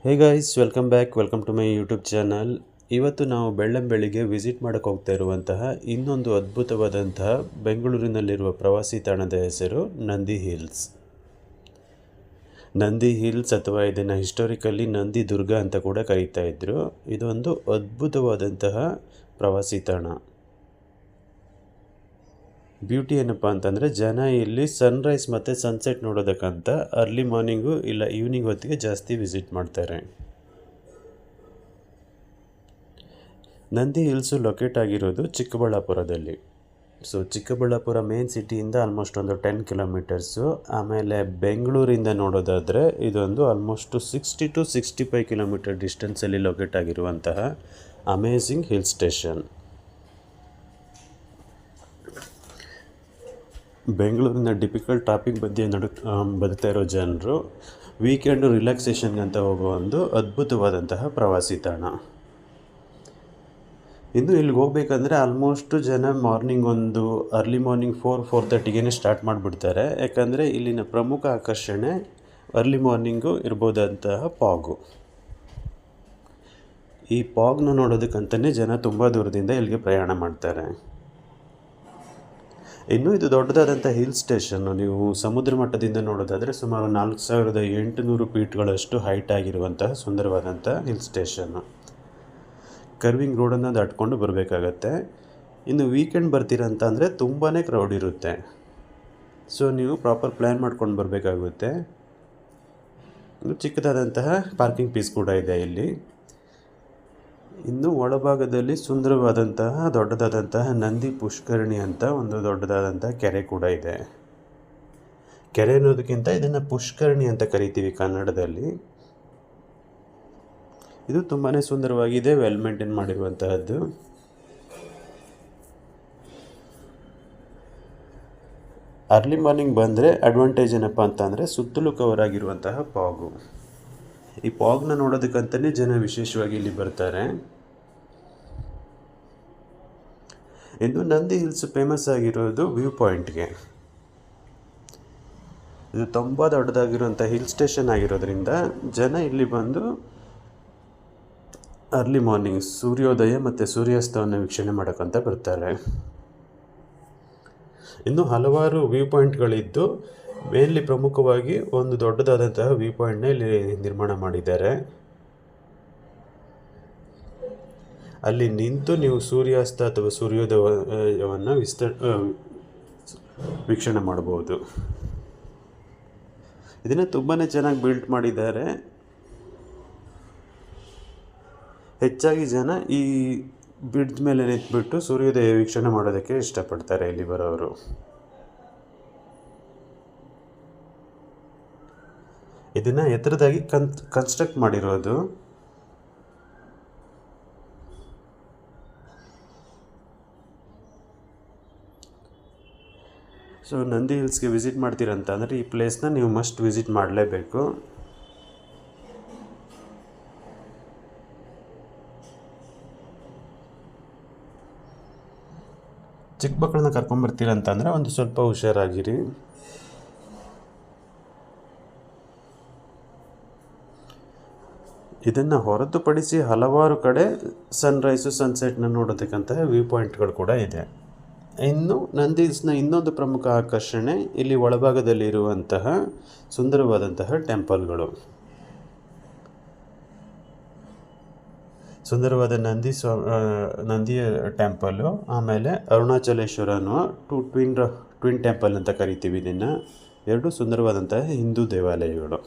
Hey guys, welcome to my YouTube channel. ಇವತ್ತು ನಾವು ಬೆಳ್ಳಂಬೆಳಿಗ್ಗೆ visit ಮಾಡೋಕ್ಕೆ ಹೋಗ್ತಾ ಇರುವಂತಹ ಇನ್ನೊಂದು ಅದ್ಭುತವಾದಂತಹ ಬೆಂಗಳೂರಿನಲ್ಲಿರುವ ಪ್ರವಾಸಿ ತಾಣದ ಹೆಸರು ನಂದಿ ಹಿಲ್ಸ್. ನಂದಿ ಹಿಲ್ಸ್ ಅಥವಾ ಇದನ್ನು ಹಿಸ್ಟಾರಿಕಲಿ ನಂದಿ ದುರ್ಗ ಅಂತ ಕೂಡ ಕರೀತಾ ಇದ್ರು. ಇದೊಂದು ಅದ್ಭುತವಾದಂತಹ ಪ್ರವಾಸಿ ತಾಣ. ಬ್ಯೂಟಿ ಏನಪ್ಪ ಅಂತಂದರೆ, ಜನ ಇಲ್ಲಿ ಸನ್ರೈಸ್ ಮತ್ತು ಸನ್ಸೆಟ್ ನೋಡೋದಕ್ಕಂತ ಅರ್ಲಿ ಮಾರ್ನಿಂಗು ಇಲ್ಲ ಈವ್ನಿಂಗ್ ಹೊತ್ತಿಗೆ ಜಾಸ್ತಿ ವಿಸಿಟ್ ಮಾಡ್ತಾರೆ. ನಂದಿ ಹಿಲ್ಸು ಲೊಕೇಟ್ ಆಗಿರೋದು ಚಿಕ್ಕಬಳ್ಳಾಪುರದಲ್ಲಿ. ಚಿಕ್ಕಬಳ್ಳಾಪುರ ಮೇನ್ ಸಿಟಿಯಿಂದ ಆಲ್ಮೋಸ್ಟ್ ಒಂದು 10 ಕಿಲೋಮೀಟರ್ಸು. ಆಮೇಲೆ ಬೆಂಗಳೂರಿಂದ ನೋಡೋದಾದರೆ ಇದೊಂದು ಆಲ್ಮೋಸ್ಟು 60 to 65 ಕಿಲೋಮೀಟರ್ ಡಿಸ್ಟೆನ್ಸಲ್ಲಿ ಲೊಕೇಟ್ ಆಗಿರುವಂತಹ ಅಮೇಝಿಂಗ್ ಹಿಲ್ ಸ್ಟೇಷನ್. ಬೆಂಗಳೂರಿನ ಡಿಪಿಕಲ್ ಟ್ರಾಫಿಕ್ ಮಧ್ಯೆ ಬದುಕ್ತಾ ಇರೋ ಜನರು ವೀಕೆಂಡು ರಿಲ್ಯಾಕ್ಸೇಷನ್ಗೆ ಅಂತ ಹೋಗೋ ಒಂದು ಅದ್ಭುತವಾದಂತಹ ಪ್ರವಾಸಿ ತಾಣ. ಇನ್ನು ಇಲ್ಲಿಗೆ ಹೋಗ್ಬೇಕಂದ್ರೆ ಆಲ್ಮೋಸ್ಟು ಜನ ಮಾರ್ನಿಂಗ್ ಒಂದು ಅರ್ಲಿ ಮಾರ್ನಿಂಗ್ 4-4:30ಗೆ ಸ್ಟಾರ್ಟ್ ಮಾಡಿಬಿಡ್ತಾರೆ. ಯಾಕಂದರೆ ಇಲ್ಲಿನ ಪ್ರಮುಖ ಆಕರ್ಷಣೆ ಅರ್ಲಿ ಮಾರ್ನಿಂಗು ಇರ್ಬೋದಂತಹ ಪಾಗು. ಈ ಪಾಗ್ನ ನೋಡೋದಕ್ಕಂತಲೇ ಜನ ತುಂಬ ದೂರದಿಂದ ಇಲ್ಲಿಗೆ ಪ್ರಯಾಣ ಮಾಡ್ತಾರೆ. ಇನ್ನು ಇದು ದೊಡ್ಡದಾದಂಥ ಹಿಲ್ ಸ್ಟೇಷನ್ನು. ನೀವು ಸಮುದ್ರ ಮಟ್ಟದಿಂದ ನೋಡೋದಾದರೆ ಸುಮಾರು 4800 ಫೀಟ್ಗಳಷ್ಟು ಹೈಟ್ ಆಗಿರುವಂತಹ ಸುಂದರವಾದಂಥ ಹಿಲ್ ಸ್ಟೇಷನ್ನು. ಕರ್ವಿಂಗ್ ರೋಡನ್ನು ದಾಟ್ಕೊಂಡು ಬರಬೇಕಾಗತ್ತೆ. ಇನ್ನು ವೀಕೆಂಡ್ ಬರ್ತೀರಂತ ಅಂದರೆ ತುಂಬಾ ಕ್ರೌಡ್ ಇರುತ್ತೆ. ನೀವು ಪ್ರಾಪರ್ ಪ್ಲ್ಯಾನ್ ಮಾಡ್ಕೊಂಡು ಬರಬೇಕಾಗುತ್ತೆ. ಚಿಕ್ಕದಾದಂತಹ ಪಾರ್ಕಿಂಗ್ ಪೀಸ್ ಕೂಡ ಇದೆ ಇಲ್ಲಿ. ಇನ್ನು ಒಳಭಾಗದಲ್ಲಿ ಸುಂದರವಾದಂತಹ ದೊಡ್ಡದಾದಂತಹ ನಂದಿ ಪುಷ್ಕರಣಿ ಅಂತ ಒಂದು ದೊಡ್ಡದಾದಂತಹ ಕೆರೆ ಕೂಡ ಇದೆ. ಕೆರೆ ಅನ್ನೋದಕ್ಕಿಂತ ಇದನ್ನು ಪುಷ್ಕರಣಿ ಅಂತ ಕರಿತೀವಿ ಕನ್ನಡದಲ್ಲಿ. ಇದು ತುಂಬಾ ಸುಂದರವಾಗಿದೆ, ವೆಲ್ ಮೇಂಟೈನ್ ಮಾಡಿರುವಂತಹದ್ದು. ಅರ್ಲಿ ಮಾರ್ನಿಂಗ್ ಬಂದರೆ ಅಡ್ವಾಂಟೇಜ್ ಏನಪ್ಪ ಅಂತಂದರೆ ಸುತ್ತಲೂ ಕವರ್ ಆಗಿರುವಂತಹ ಪಾಗು. ಈ ಪಾಗ್ನ ನೋಡೋದಕ್ಕಂತಲೇ ಜನ ವಿಶೇಷವಾಗಿ ಇಲ್ಲಿ ಬರ್ತಾರೆ. ಇನ್ನು ನಂದಿ ಹಿಲ್ಸ್ ಫೇಮಸ್ ಆಗಿರೋದು ವ್ಯೂ ಪಾಯಿಂಟ್ಗೆ. ಇದು ತುಂಬ ದೊಡ್ಡದಾಗಿರುವಂಥ ಹಿಲ್ ಸ್ಟೇಷನ್ ಆಗಿರೋದ್ರಿಂದ ಜನ ಇಲ್ಲಿ ಬಂದು ಅರ್ಲಿ ಮಾರ್ನಿಂಗ್ ಸೂರ್ಯೋದಯ ಮತ್ತು ಸೂರ್ಯಾಸ್ತವನ್ನು ವೀಕ್ಷಣೆ ಮಾಡೋಕ್ಕಂತ ಬರ್ತಾರೆ. ಇನ್ನು ಹಲವಾರು ವ್ಯೂ ಪಾಯಿಂಟ್ಗಳಿದ್ದು ಮೇನ್ಲಿ ಪ್ರಮುಖವಾಗಿ ಒಂದು ದೊಡ್ಡದಾದಂತಹ ವ್ಯೂ ಪಾಯಿಂಟ್ನ ಇಲ್ಲಿ ನಿರ್ಮಾಣ ಮಾಡಿದ್ದಾರೆ. ಅಲ್ಲಿ ನಿಂತು ನೀವು ಸೂರ್ಯಾಸ್ತ ಅಥವಾ ಸೂರ್ಯೋದಯವನ್ನು ವೀಕ್ಷಣೆ ಮಾಡ್ಬೋದು. ಇದನ್ನು ತುಂಬಾ ಚೆನ್ನಾಗಿ ಬಿಲ್ಟ್ ಮಾಡಿದ್ದಾರೆ. ಹೆಚ್ಚಾಗಿ ಜನ ಈ ಬ್ರಿಡ್ಜ್ ಮೇಲೆ ನಿಂತ್ಬಿಟ್ಟು ಸೂರ್ಯೋದಯ ವೀಕ್ಷಣೆ ಮಾಡೋದಕ್ಕೆ ಇಷ್ಟಪಡ್ತಾರೆ ಇಲ್ಲಿ ಬರೋರು. ಇದನ್ನು ಎತ್ತರದಾಗಿ ಕನ್ಸ್ಟ್ರಕ್ಟ್ ಮಾಡಿರೋದು. ನಂದಿ ಹಿಲ್ಸ್ಗೆ ವಿಸಿಟ್ ಮಾಡ್ತೀರಂತ ಅಂದರೆ ಈ ಪ್ಲೇಸ್ನ ನೀವು ಮಸ್ಟ್ ವಿಸಿಟ್ ಮಾಡಲೇಬೇಕು. ಚಿಕ್ಕ ಮಕ್ಕಳನ್ನ ಕರ್ಕೊಂಬರ್ತೀರಂತ ಅಂದರೆ ಒಂದು ಸ್ವಲ್ಪ ಹುಷಾರಾಗಿರಿ. ಇದನ್ನು ಹೊರತುಪಡಿಸಿ ಹಲವಾರು ಕಡೆ ಸನ್ರೈಸು ಸನ್ಸೆಟ್ನ ನೋಡೋದಕ್ಕಂತಹ ವ್ಯೂ ಪಾಯಿಂಟ್ಗಳು ಕೂಡ ಇದೆ. ಇನ್ನು ನಂದಿ ಹಿಲ್ಸ್ನ ಇನ್ನೊಂದು ಪ್ರಮುಖ ಆಕರ್ಷಣೆ ಇಲ್ಲಿ ಒಳಭಾಗದಲ್ಲಿ ಇರುವಂತಹ ಸುಂದರವಾದಂತಹ ಟೆಂಪಲ್ಗಳು. ಸುಂದರವಾದ ನಂದಿಯ ಟೆಂಪಲ್ಲು, ಆಮೇಲೆ ಅರುಣಾಚಲೇಶ್ವರ ಅನ್ನುವ ಟ್ವಿನ್ ಟೆಂಪಲ್ ಅಂತ ಕರಿತೀವಿ ಇದನ್ನು. ಎರಡು ಸುಂದರವಾದಂತಹ ಹಿಂದೂ ದೇವಾಲಯಗಳು.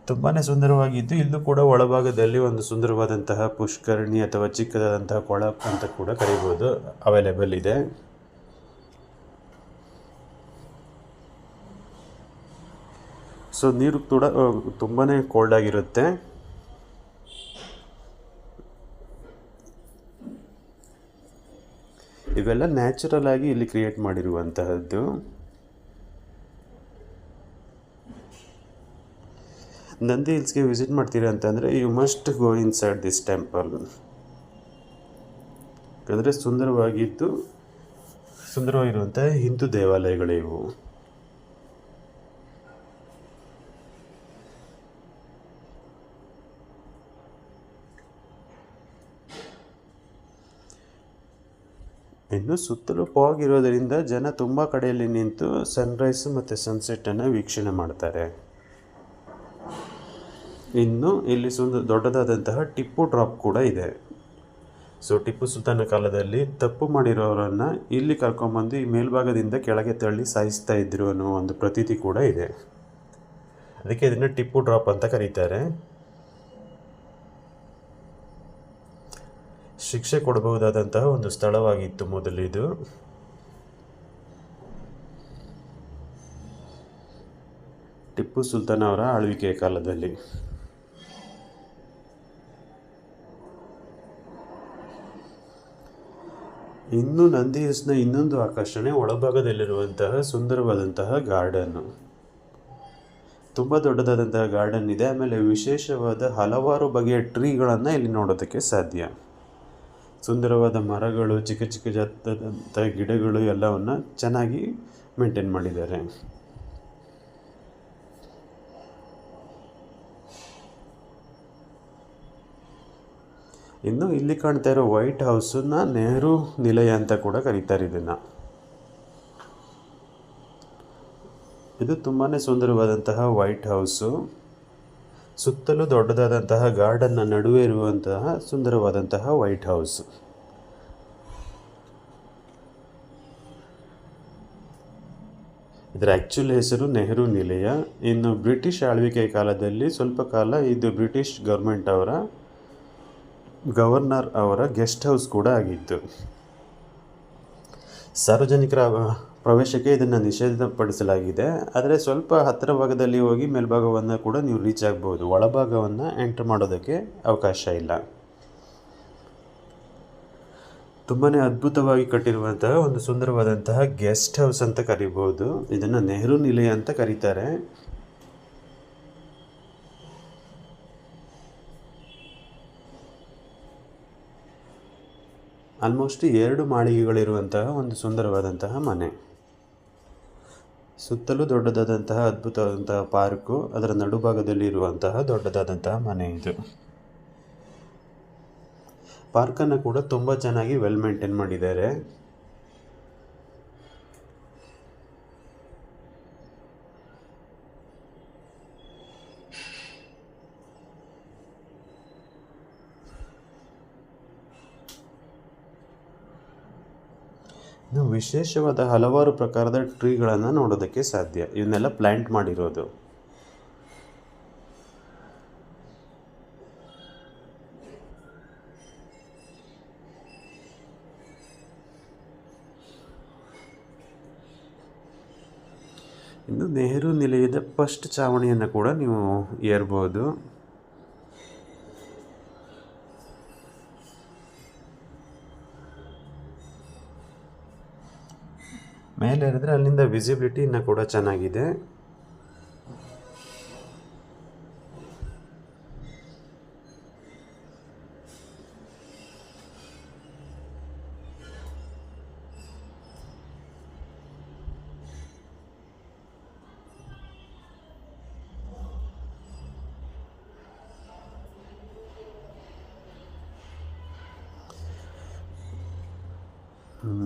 ತುಂಬಾ ಸುಂದರವಾಗಿದ್ದು ಇಲ್ಲೂ ಕೂಡ ಒಳಭಾಗದಲ್ಲಿ ಒಂದು ಸುಂದರವಾದಂತಹ ಪುಷ್ಕರಣಿ ಅಥವಾ ಚಿಕ್ಕದಾದಂತಹ ಕೊಳ ಅಂತ ಕೂಡ ಕರಿಬೋದು, ಅವೈಲೇಬಲ್ ಇದೆ. ನೀರು ಕೂಡ ತುಂಬಾ ಕೋಲ್ಡ್ ಆಗಿರುತ್ತೆ. ಇವೆಲ್ಲ ನ್ಯಾಚುರಲ್ ಆಗಿ ಇಲ್ಲಿ ಕ್ರಿಯೇಟ್ ಮಾಡಿರುವಂತಹದ್ದು. ನಂದಿ ಹಿಲ್ಸ್ಗೆ ವಿಸಿಟ್ ಮಾಡ್ತೀರಾ ಅಂತಂದರೆ you must go inside this temple. ಯಾಕಂದರೆ ಸುಂದರವಾಗಿರುವಂಥ ಹಿಂದೂ ದೇವಾಲಯಗಳಿವು. ಇನ್ನು ಸುತ್ತಲೂ ಫಾಗ್ ಇರೋದರಿಂದ ಜನ ತುಂಬ ಕಡೆಯಲ್ಲಿ ನಿಂತು ಸನ್ರೈಸ್ ಮತ್ತು ಸನ್ಸೆಟ್ಟನ್ನು ವೀಕ್ಷಣೆ ಮಾಡ್ತಾರೆ. ಇನ್ನು ಇಲ್ಲಿ ದೊಡ್ಡದಾದಂತಹ ಟಿಪ್ಪು ಡ್ರಾಪ್ ಕೂಡ ಇದೆ. ಸೊ ಟಿಪ್ಪು ಸುಲ್ತಾನ ಕಾಲದಲ್ಲಿ ತಪ್ಪು ಮಾಡಿರೋರನ್ನು ಇಲ್ಲಿ ಕರ್ಕೊಂಬಂದು ಈ ಮೇಲ್ಭಾಗದಿಂದ ಕೆಳಗೆ ತಳ್ಳಿ ಸಾಯಿಸ್ತಾ ಇದ್ರು ಅನ್ನೋ ಒಂದು ಪ್ರತೀತಿ ಕೂಡ ಇದೆ. ಅದಕ್ಕೆ ಇದನ್ನು ಟಿಪ್ಪು ಡ್ರಾಪ್ ಅಂತ ಕರೀತಾರೆ. ಶಿಕ್ಷೆ ಕೊಡಬಹುದಾದಂತಹ ಒಂದು ಸ್ಥಳವಾಗಿತ್ತು ಮೊದಲಿದು. ಟಿಪ್ಪು ಸುಲ್ತಾನ್ ಅವರ ಆಳ್ವಿಕೆಯ ಕಾಲದಲ್ಲಿ. ಇನ್ನು ನಂದಿ ಹಿಲ್ಸ್ನ ಇನ್ನೊಂದು ಆಕರ್ಷಣೆ ಒಳಭಾಗದಲ್ಲಿರುವಂತಹ ಸುಂದರವಾದಂತಹ ಗಾರ್ಡನ್ನು. ತುಂಬ ದೊಡ್ಡದಾದಂತಹ ಗಾರ್ಡನ್ ಇದೆ. ಆಮೇಲೆ ವಿಶೇಷವಾದ ಹಲವಾರು ಬಗೆಯ ಟ್ರೀಗಳನ್ನು ಇಲ್ಲಿ ನೋಡೋದಕ್ಕೆ ಸಾಧ್ಯ. ಸುಂದರವಾದ ಮರಗಳು, ಚಿಕ್ಕ ಚಿಕ್ಕ ಜಾತದಂಥ ಗಿಡಗಳು ಎಲ್ಲವನ್ನು ಚೆನ್ನಾಗಿ ಮೇಂಟೈನ್ ಮಾಡಿದ್ದಾರೆ. ಇನ್ನು ಇಲ್ಲಿ ಕಾಣ್ತಾ ಇರೋ ವೈಟ್ ಹೌಸನ್ನ ನೆಹರು ನಿಲಯ ಅಂತ ಕೂಡ ಕರೀತಾರೆ ಇದನ್ನು. ಇದು ತುಂಬಾ ಸುಂದರವಾದಂತಹ ವೈಟ್ ಹೌಸು. ಸುತ್ತಲೂ ದೊಡ್ಡದಾದಂತಹ ಗಾರ್ಡನ್ನ ನಡುವೆ ಇರುವಂತಹ ಸುಂದರವಾದಂತಹ ವೈಟ್ ಹೌಸ್. ಇದರ ಆ್ಯಕ್ಚುಲ್ ಹೆಸರು ನೆಹರು ನಿಲಯ. ಇನ್ನು ಬ್ರಿಟಿಷ್ ಆಳ್ವಿಕೆ ಕಾಲದಲ್ಲಿ ಸ್ವಲ್ಪ ಕಾಲ ಇದು ಬ್ರಿಟಿಷ್ ಗೌರ್ಮೆಂಟ್ ಅವರ ಗವರ್ನರ್ ಅವರ ಗೆಸ್ಟ್ ಹೌಸ್ ಕೂಡ ಆಗಿತ್ತು. ಸಾರ್ವಜನಿಕರ ಪ್ರವೇಶಕ್ಕೆ ಇದನ್ನು ನಿಷೇಧಪಡಿಸಲಾಗಿದೆ. ಆದರೆ ಸ್ವಲ್ಪ ಹತ್ತಿರ ಭಾಗದಲ್ಲಿ ಹೋಗಿ ಮೇಲ್ಭಾಗವನ್ನು ಕೂಡ ನೀವು ರೀಚ್ ಆಗ್ಬೋದು. ಒಳಭಾಗವನ್ನು ಎಂಟರ್ ಮಾಡೋದಕ್ಕೆ ಅವಕಾಶ ಇಲ್ಲ. ತುಂಬಾ ಅದ್ಭುತವಾಗಿ ಕಟ್ಟಿರುವಂತಹ ಒಂದು ಸುಂದರವಾದಂತಹ ಗೆಸ್ಟ್ ಹೌಸ್ ಅಂತ ಕರಿಬೋದು. ಇದನ್ನು ನೆಹರು ನಿಲಯ ಅಂತ ಕರೀತಾರೆ. ಆಲ್ಮೋಸ್ಟ್ 2 ಮಾಳಿಗೆಗಳಿರುವಂತಹ ಒಂದು ಸುಂದರವಾದಂತಹ ಮನೆ. ಸುತ್ತಲೂ ದೊಡ್ಡದಾದಂತಹ ಅದ್ಭುತವಾದಂತಹ ಪಾರ್ಕು, ಅದರ ನಡುಭಾಗದಲ್ಲಿ ಇರುವಂತಹ ದೊಡ್ಡದಾದಂತಹ ಮನೆ ಇದು. ಪಾರ್ಕನ್ನು ಕೂಡ ತುಂಬ ಚೆನ್ನಾಗಿ ವೆಲ್ ಮೇಂಟೈನ್ ಮಾಡಿದ್ದಾರೆ. ಇನ್ನು ವಿಶೇಷವಾದ ಹಲವಾರು ಪ್ರಕಾರದ ಟ್ರೀಗಳನ್ನು ನೋಡೋದಕ್ಕೆ ಸಾಧ್ಯ. ಇವನ್ನೆಲ್ಲ ಪ್ಲ್ಯಾಂಟ್ ಮಾಡಿರೋದು. ಇನ್ನು ನೆಹರು ನಿಲಯದ ಫಸ್ಟ್ ಚಾವಣಿಯನ್ನು ಕೂಡ ನೀವು ಏರ್ಬೋದು. ಮೇಲೆ ಏರಿದ್ರೆ ಅಲ್ಲಿಂದ ವಿಸಿಬಿಲಿಟಿ ಇನ್ನೂ ಕೂಡ ಚೆನ್ನಾಗಿದೆ.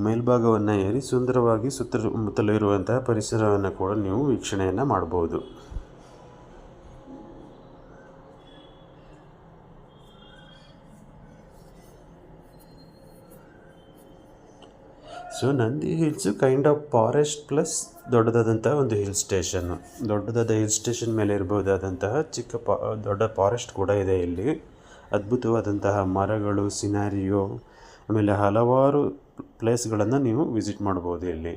ಮೇಲ್ಭಾಗವನ್ನು ಏರಿ ಸುಂದರವಾಗಿ ಸುತ್ತಮುತ್ತಲು ಇರುವಂತಹ ಪರಿಸರವನ್ನು ಕೂಡ ನೀವು ವೀಕ್ಷಣೆಯನ್ನು ಮಾಡಬಹುದು. So Nandi hills kind of forest plus ದೊಡ್ಡದಾದಂತಹ ಒಂದು ಹಿಲ್ ಸ್ಟೇಷನ್ನು. ದೊಡ್ಡದಾದ ಹಿಲ್ ಸ್ಟೇಷನ್ ಮೇಲೆ ಇರಬಹುದಾದಂತಹ ದೊಡ್ಡ ಫಾರೆಸ್ಟ್ ಕೂಡ ಇದೆ ಇಲ್ಲಿ. ಅದ್ಭುತವಾದಂತಹ ಮರಗಳು, ಸಿನಾರಿಯೋ, ಆಮೇಲೆ ಹಲವಾರು ಪ್ಲೇಸ್ಗಳನ್ನು ನೀವು ವಿಸಿಟ್ ಮಾಡ್ಬೋದು ಇಲ್ಲಿ.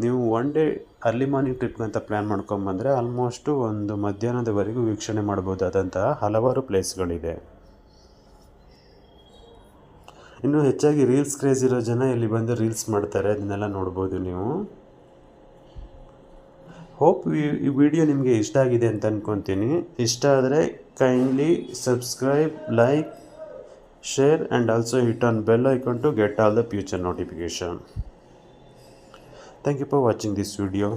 ನೀವು one day early morning trip ಅಂತ ಪ್ಲ್ಯಾನ್ ಮಾಡ್ಕೊಂಬಂದರೆ ಆಲ್ಮೋಸ್ಟು ಒಂದು ಮಧ್ಯಾಹ್ನದವರೆಗೂ ವೀಕ್ಷಣೆ ಮಾಡ್ಬೋದಾದಂತಹ ಹಲವಾರು ಪ್ಲೇಸ್ಗಳಿದೆ. ಇನ್ನು ಹೆಚ್ಚಾಗಿ ರೀಲ್ಸ್ ಕ್ರೇಜ್ ಇರೋ ಜನ ಇಲ್ಲಿ ಬಂದು ರೀಲ್ಸ್ ಮಾಡ್ತಾರೆ, ಅದನ್ನೆಲ್ಲ ನೋಡ್ಬೋದು ನೀವು. ಹೋಪ್ ಈ ವಿಡಿಯೋ ನಿಮಗೆ ಇಷ್ಟ ಆಗಿದೆ ಅಂತ ಅಂದ್ಕೊತೀನಿ. ಇಷ್ಟ ಆದರೆ kindly subscribe, like, share and also hit on bell icon to get all the future notification. Thank you for watching this video.